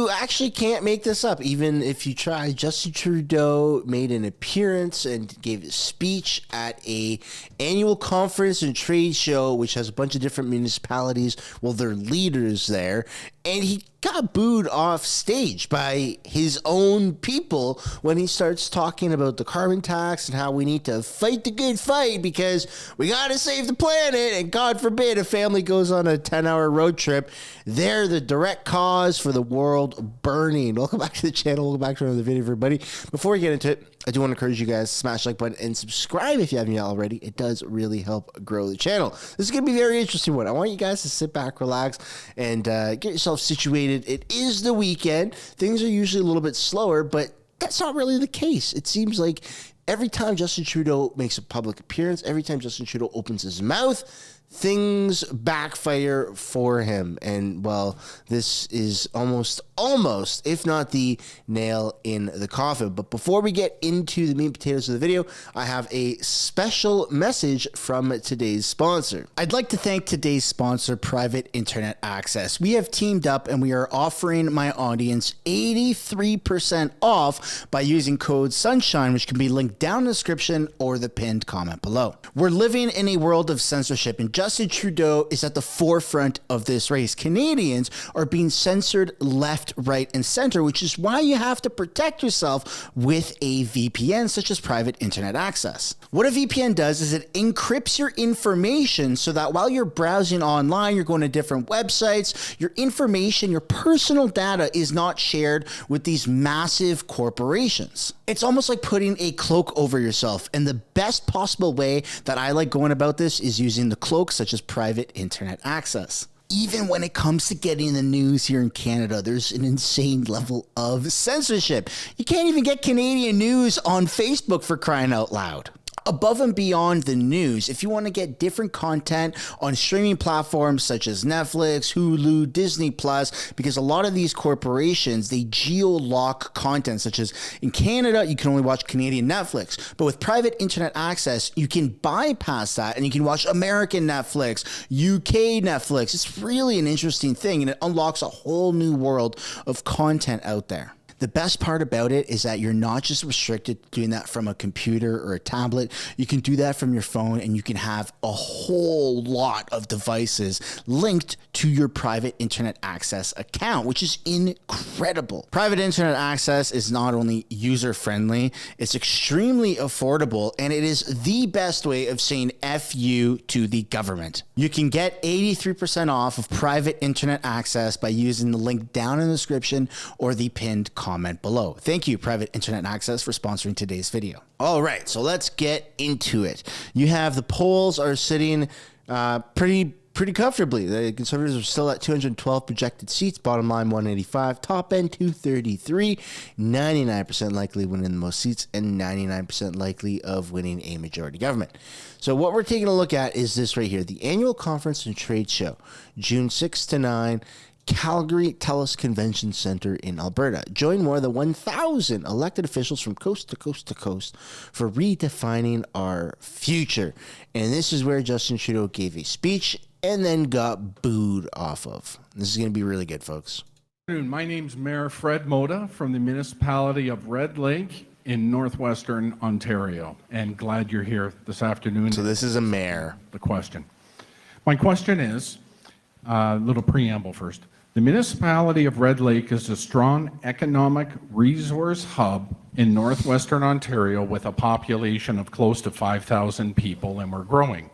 You actually can't make this up, even if you try. Justin Trudeau made an appearance and gave a speech at a annual conference and trade show, which has a bunch of different municipalities. Well, their leaders there. And he got booed off stage by his own people when he starts talking about the carbon tax and how we need to fight the good fight because we got to save the planet. And God forbid a family goes on a 10-hour road trip. They're the direct cause for the world burning. Welcome back to the channel. Welcome back to another video, everybody. Before we get into it, I do want to encourage you guys to smash the like button and subscribe if you haven't yet already. It does really help grow the channel. This is going to be a very interesting one. I want you guys to sit back, relax, and get yourself situated. It is the weekend. Things are usually a little bit slower, but that's not really the case. It seems like every time Justin Trudeau makes a public appearance, every time Justin Trudeau opens his mouth, things backfire for him. And, well, this is almost, if not the nail in the coffin. But before we get into the meat and potatoes of the video, I have a special message from today's sponsor. I'd like to thank today's sponsor, Private Internet Access. We have teamed up and we are offering my audience 83% off by using code SUNSHINE, which can be linked down in the description or the pinned comment below. We're living in a world of censorship, and Justin Trudeau is at the forefront of this race. Canadians are being censored left, right, and center, which is why you have to protect yourself with a VPN, such as Private Internet Access. What a VPN does is it encrypts your information so that while you're browsing online, you're going to different websites, your information, your personal data is not shared with these massive corporations. It's almost like putting a cloak over yourself, and the best possible way that I like going about this is using the cloak such as Private Internet Access. Even when it comes to getting the news here in Canada, there's an insane level of censorship. You can't even get Canadian news on Facebook, for crying out loud. Above and beyond the news, if you want to get different content on streaming platforms such as Netflix, Hulu, Disney Plus, because a lot of these corporations, they geo-lock content, such as in Canada, you can only watch Canadian Netflix. But with Private Internet Access, you can bypass that and you can watch American Netflix, UK Netflix. It's really an interesting thing, and it unlocks a whole new world of content out there. The best part about it is that you're not just restricted to doing that from a computer or a tablet. You can do that from your phone, and you can have a whole lot of devices linked to your Private Internet Access account, which is incredible. Private Internet Access is not only user-friendly, it's extremely affordable, and it is the best way of saying F you to the government. You can get 83% off of Private Internet Access by using the link down in the description or the pinned comment below. Thank you, Private Internet Access, for sponsoring today's video. All right, so let's get into it. You have the polls are sitting pretty comfortably. The Conservatives are still at 212 projected seats, bottom line 185, top end 233, 99% likely winning the most seats, and 99% likely of winning a majority government. So what we're taking a look at is this right here, the annual conference and trade show, June 6 to 9, Calgary TELUS Convention Center in Alberta. Join more than 1,000 elected officials from coast to coast to coast for redefining our future. And this is where Justin Trudeau gave a speech and then got booed off of. This is going to be really good, folks. My name's Mayor Fred Moda from the Municipality of Red Lake in northwestern Ontario, and glad you're here this afternoon. So this is a mayor. The question. My question is, a little preamble first. The Municipality of Red Lake is a strong economic resource hub in northwestern Ontario with a population of close to 5,000 people, and we're growing.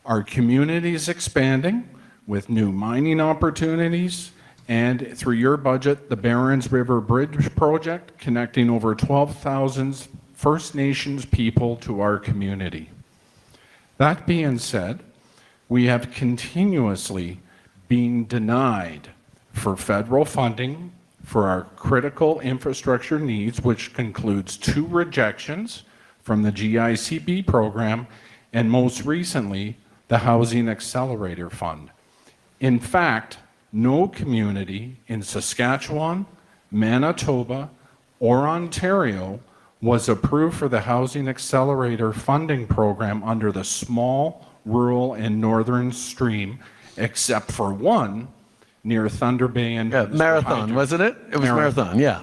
Our community is expanding with new mining opportunities, and through your budget, the Barons River Bridge project, connecting over 12,000 First Nations people to our community. That being said, we have continuously been denied for federal funding for our critical infrastructure needs, which concludes 2 rejections from the GICB program and most recently the Housing Accelerator Fund. In fact, no community in Saskatchewan, Manitoba, or Ontario was approved for the Housing Accelerator funding program under the Small, Rural, and Northern Stream, except for one, near Thunder Bay and Marathon, wasn't it? It was Marathon, yeah.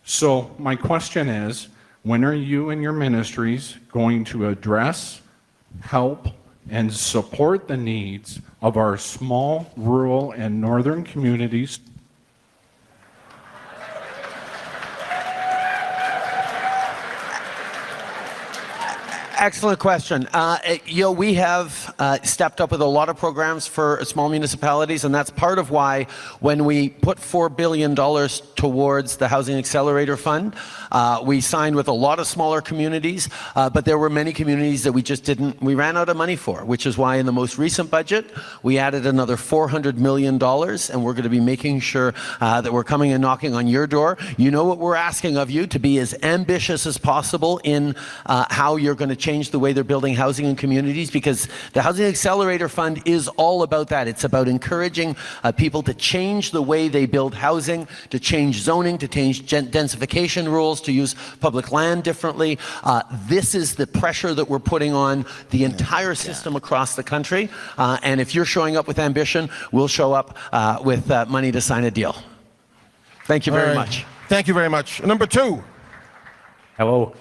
So my question is, when are you and your ministries going to address, help, and support the needs of our small, rural, and northern communities? Excellent question. We have stepped up with a lot of programs for small municipalities, and that's part of why when we put $4 billion towards the Housing Accelerator Fund, we signed with a lot of smaller communities, but there were many communities that we ran out of money for, which is why in the most recent budget, we added another $400 million, and we're going to be making sure that we're coming and knocking on your door. You know what we're asking of you, to be as ambitious as possible in how you're going to change the way they're building housing in communities, because the Housing Accelerator Fund is all about that. It's about encouraging people to change the way they build housing, to change zoning, to change densification rules, to use public land differently. This is the pressure that we're putting on the entire system across the country. And if you're showing up with ambition, we'll show up with money to sign a deal. Thank you very much. Thank you very much. Number 2. Hello.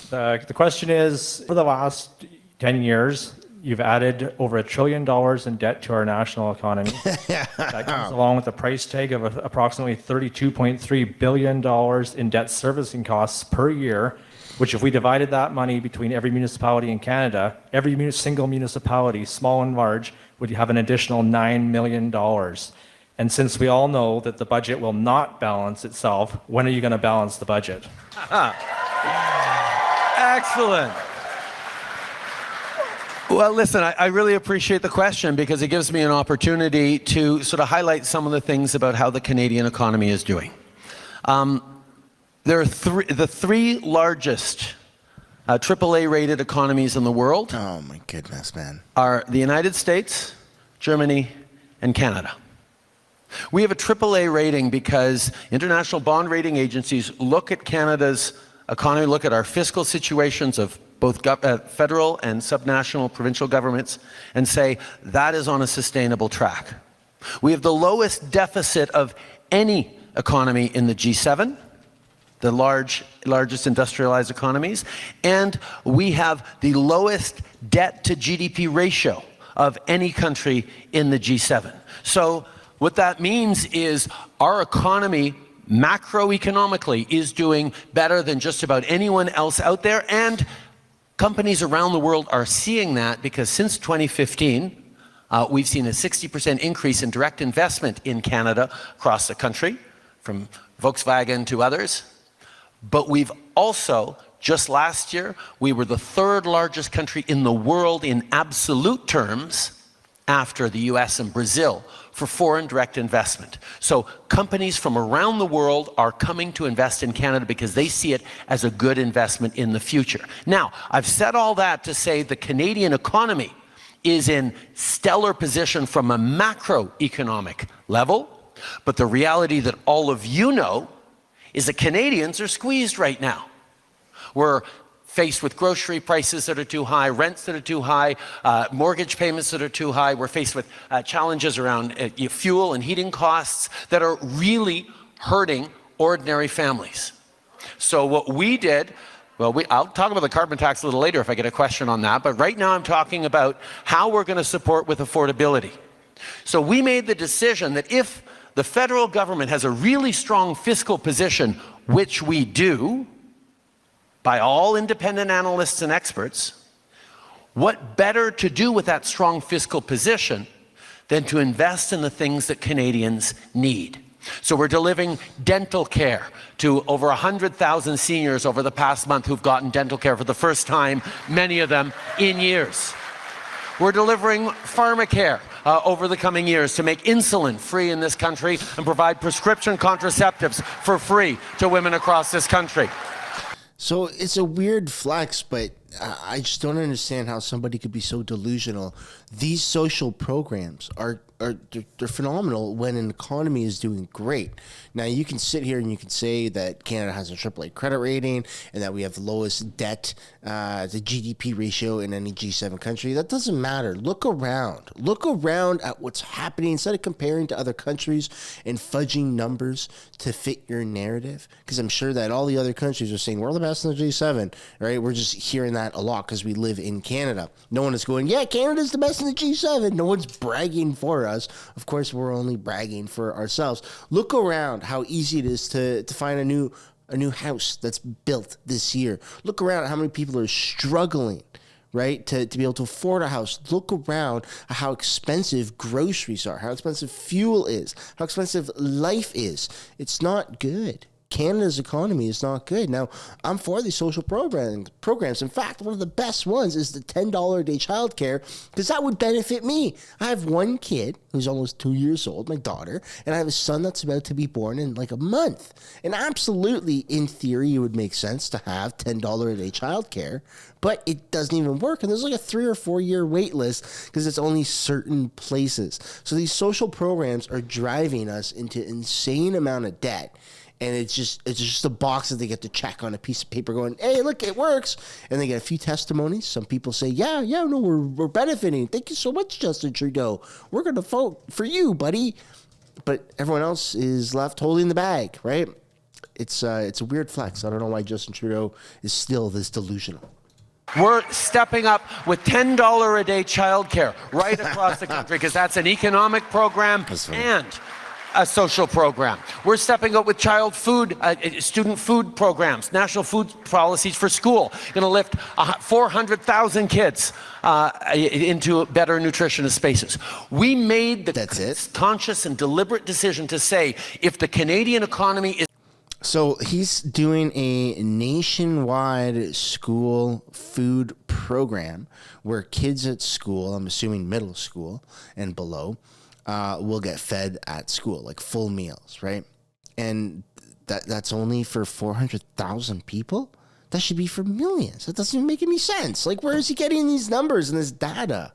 The question is, for the last 10 years, you've added over $1 trillion in debt to our national economy. That comes along with a price tag of approximately $32.3 billion in debt servicing costs per year, which if we divided that money between every municipality in Canada, every single municipality, small and large, would have an additional $9 million. And since we all know that the budget will not balance itself, when are you going to balance the budget? Excellent. Well, listen, I really appreciate the question, because it gives me an opportunity to sort of highlight some of the things about how the Canadian economy is doing. There are the three largest AAA-rated economies in the world. Oh my goodness, man. Are the United States, Germany, and Canada. We have a AAA rating because international bond rating agencies look at Canada's economy, look at our fiscal situations of both federal and subnational provincial governments, and say that is on a sustainable track. We have the lowest deficit of any economy in the G7, the largest industrialized economies, and we have the lowest debt to GDP ratio of any country in the G7. So what that means is our economy macroeconomically is doing better than just about anyone else out there, and companies around the world are seeing that, because since 2015, we've seen a 60% increase in direct investment in Canada across the country, from Volkswagen to others. But we've also, just last year, we were the third largest country in the world in absolute terms, after the US and Brazil, for foreign direct investment. So companies from around the world are coming to invest in Canada because they see it as a good investment in the future. Now, I've said all that to say the Canadian economy is in stellar position from a macroeconomic level, but the reality that all of you know is that Canadians are squeezed right now. We're faced with grocery prices that are too high, rents that are too high, mortgage payments that are too high. We're faced with challenges around fuel and heating costs that are really hurting ordinary families. So what we did, well, I'll talk about the carbon tax a little later if I get a question on that, but right now I'm talking about how we're going to support with affordability. So we made the decision that if the federal government has a really strong fiscal position, which we do, by all independent analysts and experts, what better to do with that strong fiscal position than to invest in the things that Canadians need? So we're delivering dental care to over 100,000 seniors over the past month who've gotten dental care for the first time, many of them in years. We're delivering pharmacare over the coming years to make insulin free in this country and provide prescription contraceptives for free to women across this country. So it's a weird flex, but I just don't understand how somebody could be so delusional. These social programs are they're phenomenal when an economy is doing great. Now you can sit here and you can say that Canada has a AAA credit rating and that we have the lowest debt to GDP ratio in any G7 country. That doesn't matter. Look around at what's happening instead of comparing to other countries and fudging numbers to fit your narrative. Because I'm sure that all the other countries are saying we're the best in the G7, right? We're just hearing that a lot because we live in Canada. No one is going, yeah, Canada's the best in the G7. No one's bragging for us. Of course, we're only bragging for ourselves. Look around how easy it is to find a new house that's built this year. Look around at how many people are struggling, right, to be able to afford a house. Look around at how expensive groceries are, how expensive fuel is, how expensive life is. It's not good. Canada's economy is not good. Now, I'm for these social programs. In fact, one of the best ones is the $10 a day childcare, because that would benefit me. I have one kid who's almost 2 years old, my daughter, and I have a son that's about to be born in like a month. And absolutely, in theory, it would make sense to have $10 a day childcare, but it doesn't even work. And there's like a 3 or 4 year wait list because it's only certain places. So these social programs are driving us into insane amount of debt. And it's just a box that they get to check on a piece of paper going, hey, look, it works. And they get a few testimonies. Some people say, yeah, no, we're benefiting. Thank you so much, Justin Trudeau. We're going to vote for you, buddy. But everyone else is left holding the bag, right? It's a weird flex. I don't know why Justin Trudeau is still this delusional. We're stepping up with $10 a day childcare right across the country because that's an economic program and a social program. We're stepping up with child food, student food programs, national food policies for school. Going to lift 400,000 kids into better nutritionist spaces. We made the conscious and deliberate decision to say if the Canadian economy is... So he's doing a nationwide school food program where kids at school, I'm assuming middle school and below, will get fed at school, like full meals, right? And that's only for 400,000 people? That should be for millions. That doesn't even make any sense. Like, where is he getting these numbers and this data?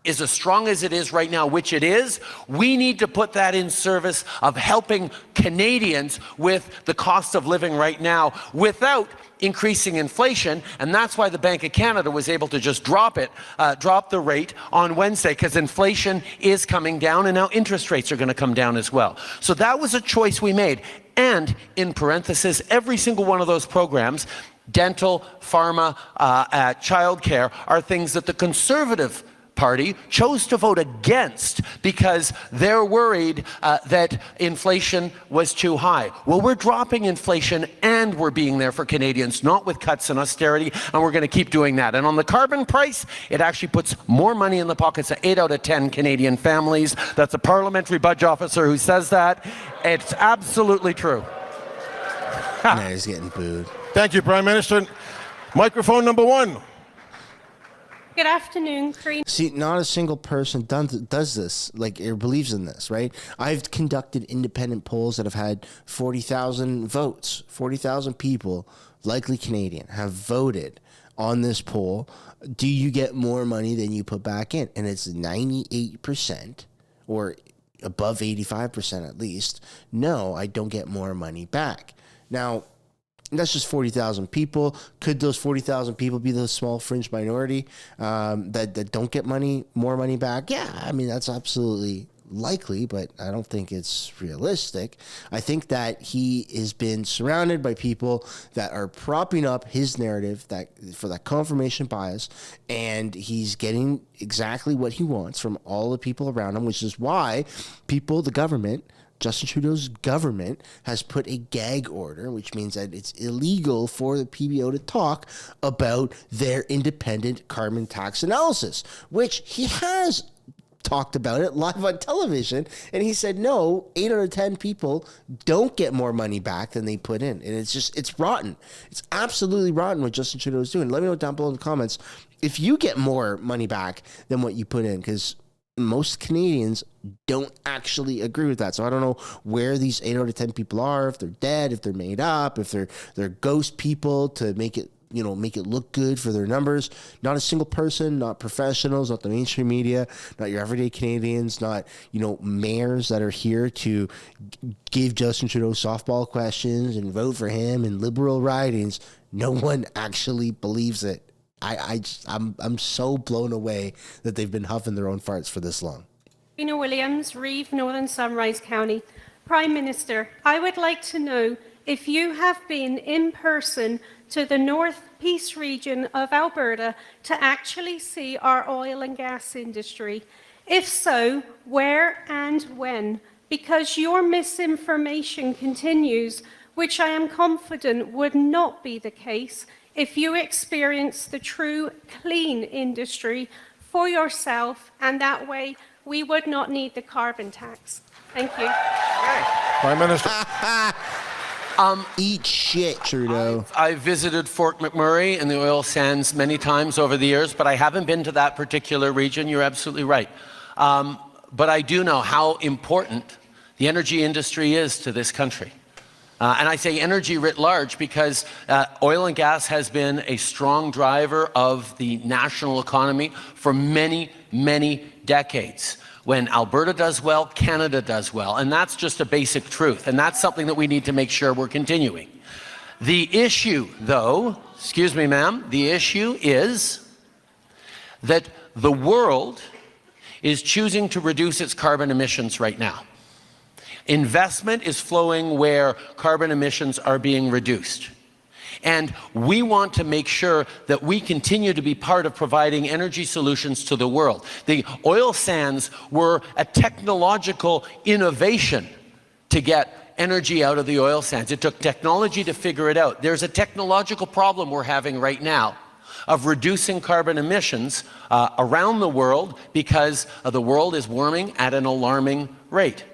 Is as strong as it is right now, which it is, we need to put that in service of helping Canadians with the cost of living right now without increasing inflation. And that's why the Bank of Canada was able to just drop the rate on Wednesday, because inflation is coming down and now interest rates are going to come down as well. So that was a choice we made. And in parenthesis, every single one of those programs, dental, pharma, childcare, are things that the Conservative Party chose to vote against because they're worried that inflation was too high. Well, we're dropping inflation and we're being there for Canadians, not with cuts and austerity, and we're going to keep doing that. And on the carbon price, it actually puts more money in the pockets of 8 out of 10 Canadian families. That's a parliamentary budget officer who says that. It's absolutely true. Nah, he's getting booed. Thank you, Prime Minister. Microphone number 1. Good afternoon, Karine. See, not a single person does this, like, or believes in this, right? I've conducted independent polls that have had 40,000 votes. 40,000 people, likely Canadian, have voted on this poll. Do you get more money than you put back in? And it's 98%, or above 85% at least. No, I don't get more money back. Now, that's just 40,000 people. Could those 40,000 people be the small fringe minority that don't get more money back? Yeah, I mean, that's absolutely likely, but I don't think it's realistic. I think that he has been surrounded by people that are propping up his narrative for that confirmation bias, and he's getting exactly what he wants from all the people around him, which is why the government, Justin Trudeau's government, has put a gag order, which means that it's illegal for the PBO to talk about their independent carbon tax analysis, which he has talked about it live on television. And he said, no, 8 out of 10 people don't get more money back than they put in. And it's rotten. It's absolutely rotten what Justin Trudeau is doing. Let me know down below in the comments if you get more money back than what you put in, because most Canadians don't actually agree with that. So I don't know where these 8 out of 10 people are, if they're dead, if they're made up, if they're ghost people to make it make it look good for their numbers. Not a single person, not professionals, not the mainstream media, not your everyday Canadians, not, mayors that are here to give Justin Trudeau softball questions and vote for him in liberal ridings. No one actually believes it. I'm so blown away that they've been huffing their own farts for this long. Rena Williams, Reeve, Northern Sunrise County. Prime Minister, I would like to know if you have been in person to the North Peace region of Alberta to actually see our oil and gas industry. If so, where and when? Because your misinformation continues, which I am confident would not be the case if you experience the true clean industry for yourself, and that way we would not need the carbon tax. Thank you. Prime Minister. Eat shit, Trudeau. I've visited Fort McMurray and the oil sands many times over the years, but I haven't been to that particular region. You're absolutely right. But I do know how important the energy industry is to this country. And I say energy writ large because oil and gas has been a strong driver of the national economy for many, many decades. When Alberta does well, Canada does well. And that's just a basic truth. And that's something that we need to make sure we're continuing. The issue, though, excuse me, ma'am, the issue is that the world is choosing to reduce its carbon emissions right now. Investment is flowing where carbon emissions are being reduced. And we want to make sure that we continue to be part of providing energy solutions to the world. The oil sands were a technological innovation to get energy out of the oil sands. It took technology to figure it out. There's a technological problem we're having right now of reducing carbon emissions around the world because the world is warming at an alarming rate.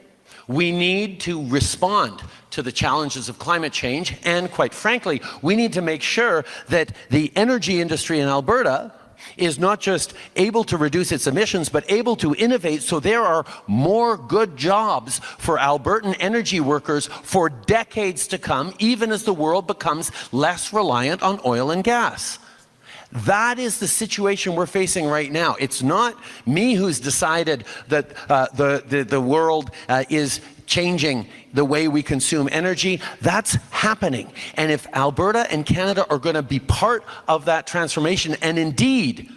We need to respond to the challenges of climate change, and quite frankly, we need to make sure that the energy industry in Alberta is not just able to reduce its emissions, but able to innovate so there are more good jobs for Albertan energy workers for decades to come, even as the world becomes less reliant on oil and gas. That is the situation we're facing right now. It's not me who's decided that the world is changing the way we consume energy. That's happening. And if Alberta and Canada are going to be part of that transformation and indeed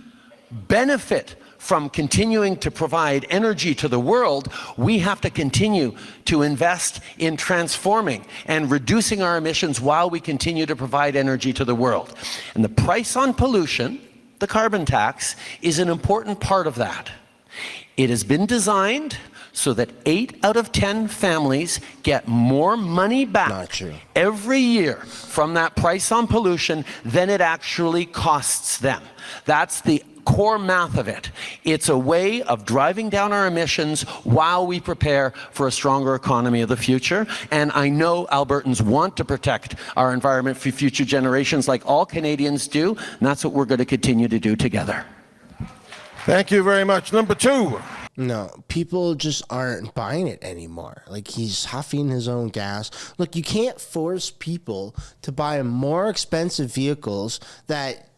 benefit from continuing to provide energy to the world, we have to continue to invest in transforming and reducing our emissions while we continue to provide energy to the world. And the price on pollution, the carbon tax, is an important part of that. It has been designed so that 8 out of 10 families get more money back every year from that price on pollution than it actually costs them. That's the core math of it. It's a way of driving down our emissions while we prepare for a stronger economy of the future. And I know Albertans want to protect our environment for future generations like all Canadians do, and that's what we're going to continue to do together. Thank you very much. Number 2. No, people just aren't buying it anymore. Like, he's huffing his own gas. Look, you can't force people to buy more expensive vehicles that,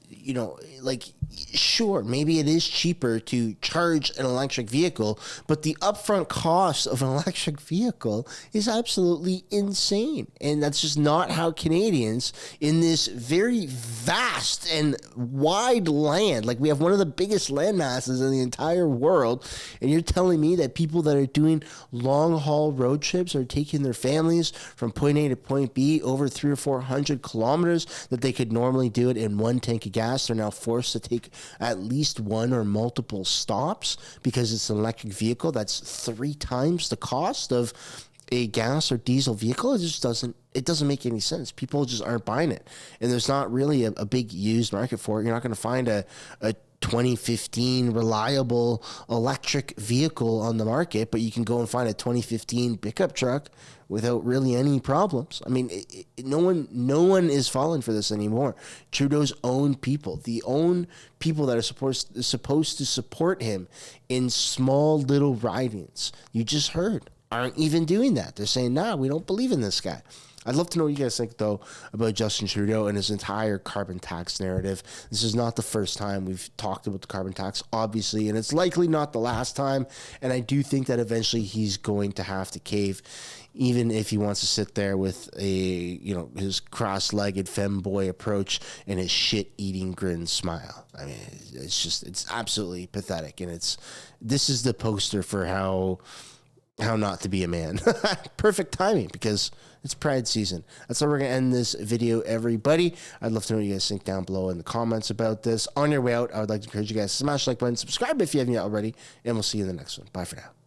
sure, maybe it is cheaper to charge an electric vehicle, but the upfront cost of an electric vehicle is absolutely insane. And that's just not how Canadians in this very vast and wide land, like we have one of the biggest land masses in the entire world, and you're telling me that people that are doing long haul road trips are taking their families from point A to point B over 300 or 400 kilometers that they could normally do it in one tank of gas. They're now forced to take at least one or multiple stops because it's an electric vehicle that's 3 times the cost of a gas or diesel vehicle. It just doesn't make any sense. People just aren't buying it, and there's not really a big used market for it. You're not going to find a 2015 reliable electric vehicle on the market, but you can go and find a 2015 pickup truck without really any problems. I mean, no one is falling for this anymore. Trudeau's own people, the own people that are supposed to support him in small little ridings. You just heard aren't even doing that. They're saying, nah, we don't believe in this guy. I'd love to know what you guys think, though, about Justin Trudeau and his entire carbon tax narrative. This is not the first time we've talked about the carbon tax, obviously, and it's likely not the last time. And I do think that eventually he's going to have to cave, even if he wants to sit there with his cross-legged femboy approach and his shit-eating grin smile. I mean, it's absolutely pathetic. And this is the poster for how not to be a man. Perfect timing, because it's Pride season. That's how we're going to end this video, everybody. I'd love to know what you guys think down below in the comments about this. On your way out, I would like to encourage you guys to smash the like button, subscribe if you haven't yet already, and we'll see you in the next one. Bye for now.